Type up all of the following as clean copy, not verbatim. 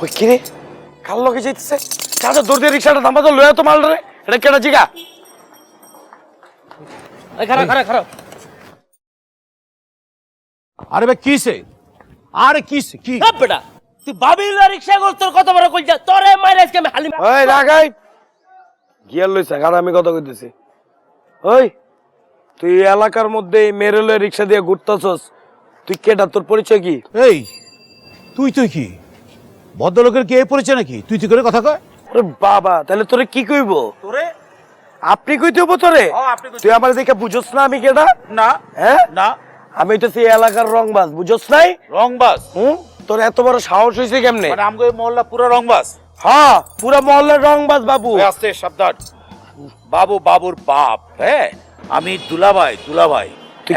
ওই কিরে কার লগে যাইতেছে? চাচা দৌড় দিয়ে রিক্সাটা নামা তো লয়া তো মাল রে। এটা কেটা জিগা? এই খারাপ খারাপ খারাপ। আরে ভাই কিসে? আরে কিসে কি? বেটা তুই বাবিলা রিক্সা কর, তোর কত বড় কইছা তোরে মাইরে আজকে আমি হালিম। ওই রাগাই গিয়ার লইছে গাড়া আমি কথা কইতেছি। ওই তুই এলাকার মধ্যে মেরে লয়ে রিক্সা দিয়ে ঘুরতেছস, তুই কেটা? তোর পরিচয় কি? এই তুই তুই কি ভদ্রলোকের কে পড়েছে নাকি? তুই তুই করে কথা কয়? ওরে বাবা, তাহলে তোরে কি কইব? তোরে আপনি কইতে হবো তোরে? আপনি তুই আমার দেখে বুঝছস না আমি কেটা? না হ্যাঁ না আমি তো সেই এলাকার রংবাজ, বুঝছস নাই? রংবাজ তোর এত বড় সাহস হইছে কেমনে? মানে আমগো মহল্লা পুরো রংবাজ। হ্যাঁ পুরা মহল্লার রংবাজ বাবু। আস্তে সাবধান। বাবু বাবুর বাপ, হ্যাঁ আমি দুলাভাই, দুলাভাই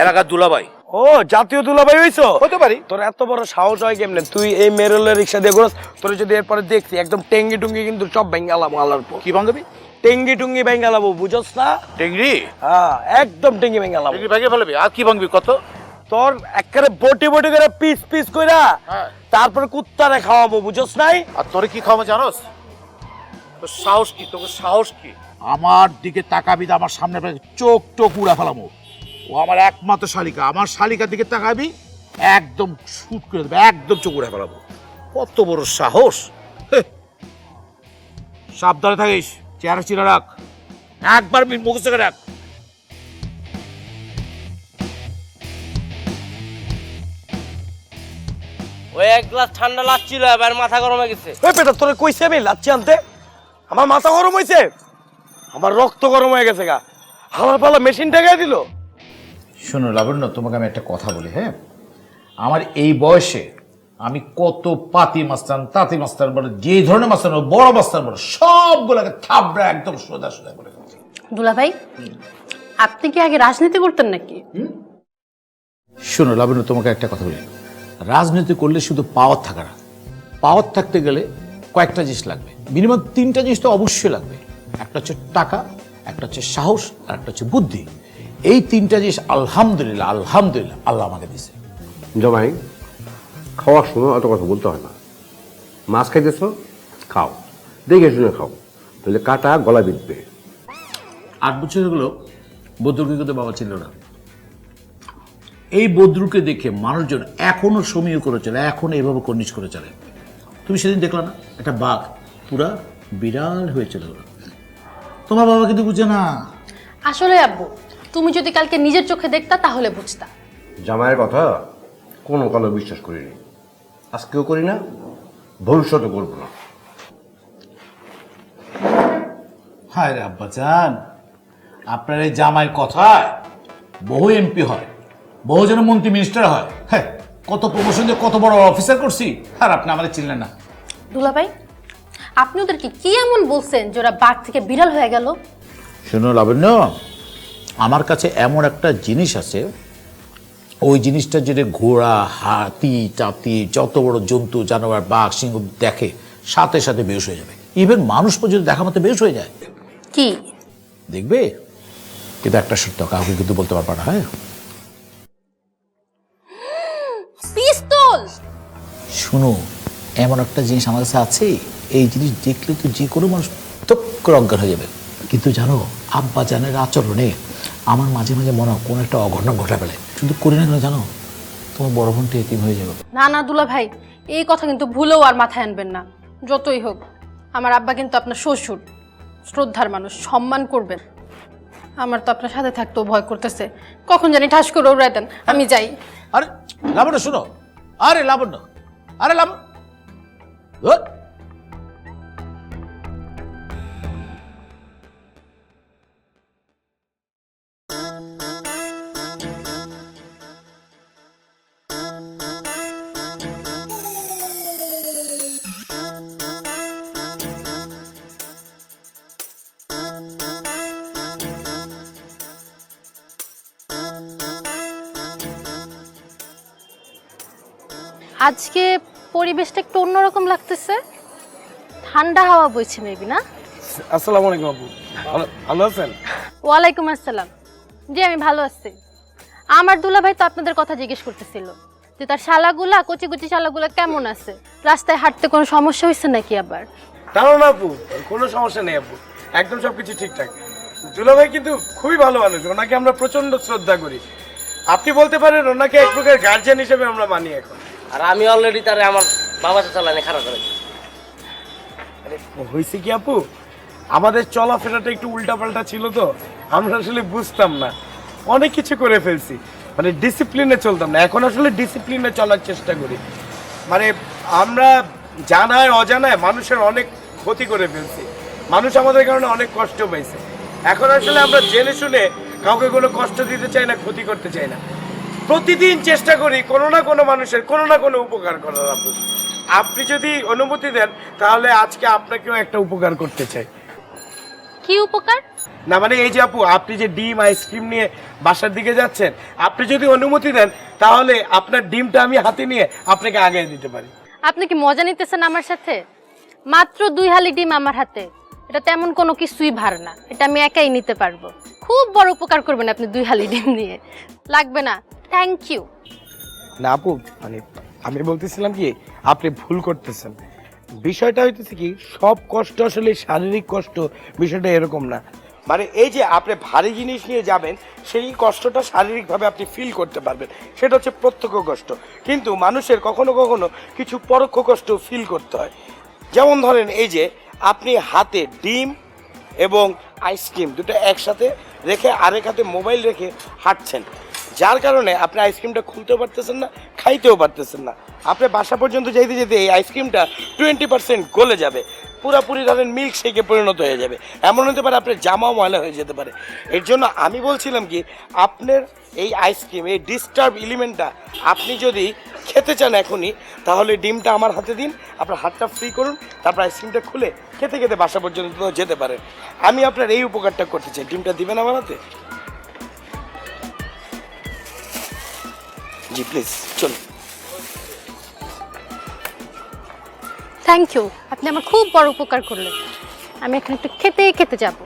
এলাকার দুলাভাই। ও জাতীয় দুলাভাই হইছো? হতে পারি। তোর এত বড় সাহস হয় কেমনে? তুই এই মেরুলের রিক্সা দিয়ে ঘোরাস, তোর যদি এরপরে দেখছি একদম টেঙ্গি টুঙ্গি কিন্তু সব ভেঙ্গালাম আলার পর। কি ভাঙবি? টেঙ্গি টুঙ্গি ভেঙ্গালাবো, বুঝছস না? টেংরি? হ্যাঁ একদম টেঙ্গি ভেঙ্গালাম। টেংরি ভাগে ফেলবি? আর কি ভাঙবি কত? তোর একেবারে বটি বটি করে পিস পিস কইরা হ্যাঁ। তারপর কুত্তারে খাওয়াবো, বুঝছস নাই? আর তোরে কি খাওয়া জানোস? তোর সাহস কি? তোর সাহস কি? আমার দিকে তাকাবি না, আমার সামনে চোখ টোক উড়া ফেলামো। ও আমার একমাত্র শালিকা, আমার শালিকার দিকে তাকাবি একদম শুট করে দেবে, একদম চোখ উড়া ফেলাবো। কত বড় সাহস! হেহ। সাবধানে থাকিস, চেহারা চিরা রাখ, একবার মুখস্থ করে রাখ। ওই এক গ্লাস ঠান্ডা লাগছিল, এবার মাথা গরম হয়ে গেছে। ওই পেটা তোরে কইছে আমি লাচ্ছি আনতে? আমার মাথা গরম হইছে, আমার রক্ত গরম হয়ে গেছে গা। আমার পালা মেশিন টেকাই দিল। শোনো লাবণ্য, তোমাকে আমি একটা কথা বলি, হ্যাঁ আমার এই বয়সে আমি কত পাতি মাস্তান তাঁতি মাস্তান বলে, যে ধরনের মাস্তান বলো, বড় মাস্তান বলো, সবগুলোকে থাবড়া একদম সোজা সোজা করে ফেলছি। দুলাভাই, আপনি কি আগে রাজনীতি করতেন নাকি? শোনো লাবণ্য, তোমাকে একটা কথা বলি, রাজনীতি করলে শুধু পাওয়ার থাকা না, পাওয়ার থাকতে গেলে কয়েকটা জিনিস লাগবে, মিনিমাম 3টা জিনিস তো অবশ্যই লাগবে। একটা হচ্ছে টাকা, একটা হচ্ছে সাহস, আর একটা হচ্ছে বুদ্ধি। এই 3টা জিনিস আলহামদুলিল্লাহ আলহামদুলিল্লাহ আল্লাহ আমাকে দিয়েছে। জামাই, খাওয়ার সময় অত কথা বলতে হয় না। মাছ খাইতেছো, খাও, দেখে শুনে খাও, তাহলে কাটা গলা বিঁধবে। 8 বছর হলো বদরুকে কিন্তু বাবা ছিল না। এই বদরুকে দেখে মানুষজন এখনো সমীহ করে চলে, এখনো এভাবে কর্নিশ করে চলে। তুমি সেদিন দেখলা না, একটা বাঘ পুরা বিড়াল হয়ে চলে গেল। তোমার বাবা কিন্তু বুঝে না। আসলে আব্বু, তুমি যদি কালকে নিজের চোখে দেখতা তাহলে বুঝতা। জামাইয়ের কথা কোনো কালো বিশ্বাস করিনি, আজকেও করি না, ভবিষ্যতে করবো না। হায় রে আব্বাজান, আপনার এই জামাইয়ের কথায় বহু এমপি হয়, বহু জন মন্ত্রী মিনিস্টার হয়, হ্যাঁ কত প্রমোশন দিয়ে কত বড় অফিসার করছি, আর আপনি আমাদের চিনলেন না। দুলাভাই, আপনি ওদেরকে কি এমন বলছেন যে ওরা বাঘ থেকে বিড়াল হয়ে গেল? শোনো লাবণ্য, আমার কাছে এমন একটা জিনিস আছে, ওই জিনিসটা যেটা ঘোড়া হাতি টাতি যত বড় জন্তু জানোয়ার বাঘ সিংহ দেখে সাথে সাথে বেহুশ হয়ে যাবে। ইভেন মানুষ পর্যন্ত দেখা মতো বেহুশ হয়ে যায়। কি দেখবে, কিন্তু একটা সত্য, কাউকে কিন্তু বলতে পারবা না। হ্যাঁ পিস্তল? শুনো, এমন একটা জিনিস আমার কাছে আছে, এই জিনিস দেখলে তো যে কোনো মানুষ তপ করে অজ্ঞান হয়ে যাবে। কিন্তু জানো, আব্বা জানের আচরণে আমার মাঝে মাঝে মনে হয় কোনো একটা অঘটন ঘটা ফেলে, শুধু করি না কেন জানো, তোমার বড় বোনটা এতিম হয়ে যাবে। না না দুলাভাই, এই কথা কিন্তু ভুলেও আর মাথায় আনবেন না। যতই হোক আমার আব্বা কিন্তু আপনার শ্বশুর, শ্রদ্ধার মানুষ, সম্মান করবেন। আমার তো আপনার সাথে থাকতেও ভয় করতেছে, কখন জানি ঠাস করে উড়াই দেন। আমি যাই। আরে লাবণ্য শুনো, আরে লাবণ্য, আরে লাবণ্য, ধুর। আজকে পরিবেশটা একটু অন্যরকম লাগতেছে, ঠান্ডা হাওয়া বইছে মেবি, না? আসসালামু আলাইকুম আপু, ভালো আছেন? ওয়ালাইকুম আসসালাম। জি আমি ভালো আছি। আমার দুলাভাই তো আপনাদের কথা জিজ্ঞেস করতেছিল যে তার শালাগুলা কচি কচি শালাগুলা কেমন আছে, রাস্তায় হাঁটতে কোনো সমস্যা হয়েছে নাকি আবার? দাঁড়াও না আপু, কোনো সমস্যা নেই আপু, একদম সবকিছু ঠিকঠাক। দুলাভাই কিন্তু খুবই ভালো মানুষ, ওনাকে আমরা প্রচন্ড শ্রদ্ধা করি। আপনি বলতে পারেন ওনাকে এক প্রকার গার্জিয়ান হিসেবে আমরা মানি এখন। আর আমি অলরেডি তারে আমার বাবা চালানে খারাপ করে দিয়েছি। আরে হয়েছে কি আপু, আমাদের চলাফেরাটা একটু উল্টাপাল্টা ছিল তো, আমরা আসলে বুঝতাম না, অনেক কিছু করে ফেলছি, মানে ডিসিপ্লিনে চলতাম না। এখন আসলে ডিসিপ্লিনে চলার চেষ্টা করি। মানে আমরা জানায় অজানায় মানুষের অনেক ক্ষতি করে ফেলছি, মানুষ আমাদের কারণে অনেক কষ্ট পাইছে। এখন আসলে আমরা জেনে শুনে কাউকে কোনো কষ্ট দিতে চাই না, ক্ষতি করতে চাই না। প্রতিদিন চেষ্টা করি কোনো না কোনো মানুষের কোনো না কোনো উপকার করার। আপু আপনি যদি অনুমতি দেন তাহলে আজকে আপনাকেও একটা উপকার করতে চাই। কি উপকার? না মানে এই যে আপু, আপনি যে ডিম আইসক্রিম নিয়ে বাসার দিকে যাচ্ছেন, আপনি যদি অনুমতি দেন তাহলে আপনার ডিমটা আমি হাতে নিয়ে আপনাকে আগে দিতে পারি। আপনি কি মজা নিতেছেন আমার সাথে? মাত্র 2 হালি ডিম আমার হাতে, এটা তেমন কোনো কিছুই ভার না, এটা আমি একাই নিতে পারবো। খুব বড় উপকার করবেন আপনি 2 হালি ডিম নিয়ে। লাগবে না, থ্যাংক ইউ। না আপু, মানে আমি বলতেছিলাম কি, আপনি ভুল করতেছেন। বিষয়টা হইতেছে কি, সব কষ্ট আসলে শারীরিক কষ্ট, বিষয়টা এরকম না। মানে এই যে আপনি ভারী জিনিস নিয়ে যাবেন, সেই কষ্টটা শারীরিকভাবে আপনি ফিল করতে পারবেন, সেটা হচ্ছে প্রত্যক্ষ কষ্ট। কিন্তু মানুষের কখনো কখনো কিছু পরোক্ষ কষ্ট ফিল করতে হয়। যেমন ধরেন এই যে আপনি হাতে ডিম এবং আইসক্রিম দুটো একসাথে রেখে আরেক হাতে মোবাইল রেখে হাঁটছেন, যার কারণে আপনি আইসক্রিমটা খুলতেও পারতেছেন না, খাইতেও পারতেছেন না। আপনি বাসা পর্যন্ত যেতে যেতে এই আইসক্রিমটা 20% গলে যাবে, পুরাপুরি ধরেন মিল্ক শেকে পরিণত হয়ে যাবে। এমন হতে পারে আপনার জামাও ময়লা হয়ে যেতে পারে। এর জন্য আমি বলছিলাম কি, আপনার এই আইসক্রিম, এই ডিস্টার্ব এলিমেন্টটা আপনি যদি খেতে চান এখনই, তাহলে ডিমটা আমার হাতে দিন, আপনার হাতটা ফ্রি করুন, তারপর আইসক্রিমটা খুলে খেতে খেতে বাসা পর্যন্ত যেতে পারেন। আমি আপনার এই উপকারটা করতে চাই, ডিমটা দিবেন আমার হাতে? জি প্লিজ, চলুন। থ্যাংক ইউ, আপনি আমার খুব বড় উপকার করলেন। আমি এখন একটু খেতে খেতে যাবো।